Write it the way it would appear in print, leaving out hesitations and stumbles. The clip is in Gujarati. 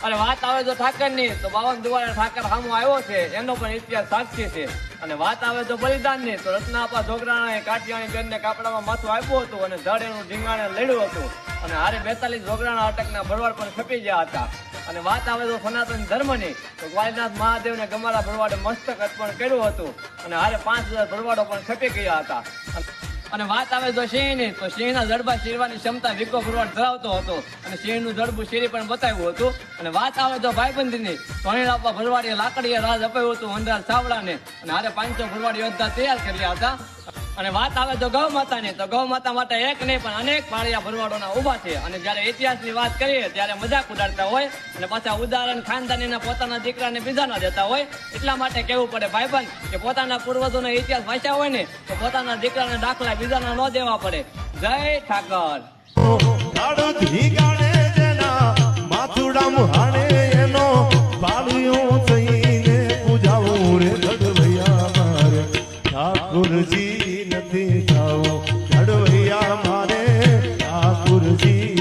અને વાત આવે તો ઠાકરની તો 52 દુવારે ઠાકર સામો આવ્યો છે એનો પણ ઇતિહાસ સાક્ષી છે. અને વાત આવે તો બલિદાનની તો રત્નાપા જોગરાણાએ કાઠિયાણી બેનને કાપડામાં માથું આપ્યું હતું અને ધડ એનું ઢીંગાણે લડ્યું હતું. અને હારે 42 જોગરાણા અટકના ભરવાડ પણ છપી ગયા હતા. અને વાત આવે તો સનાતન ધર્મની તો ગ્વાલીનાથ મહાદેવને ગમારા ભરવાડે મસ્તક અર્પણ કર્યું હતું. અને હારે 5000 ભરવાડો પણ છપી ગયા હતા. અને વાત આવે તો સિંહની તો સિંહના જડબા શીરવાની ક્ષમતા વિકો ભરવાડ ધરાવતો હતો. અને સિંહનું જડબું શીરી પણ બતાવ્યું હતું. અને વાત આવે તો ભાઈબંધીની તો અણીલાપા ભરવાડીએ લાકડીએ રાજ અપાયું હતું વનરાજ ચાવડાને. અને હારે 500 ભરવાડ યોદ્ધા તૈયાર કર્યા હતા. અને વાત આવે તો ગૌ માતાની તો ગૌ માતા માટે એક નહીં પણ અનેક પાળિયા ભરવાડોના ઉભા છે. અને જયારે ઇતિહાસની વાત કરીએ ત્યારે મજાક ઉડાડતા હોય અને પાછા ઉદાહરણ ખાનદાનીના પોતાના દીકરાને બીજાના દેતા હોય. એટલા માટે કહેવું પડે ભાઈબંધ કે પોતાના પૂર્વજોનો ઇતિહાસ વાંચ્યા હોય ને તો પોતાના દીકરાને દાખલા બીજાના ન દેવા પડે. જય ઠાકર. માથુડા મુહાણે એનો પાળિયો થઈને પૂજાવું રે ગઢવૈયા મારે ઠાકોરજી.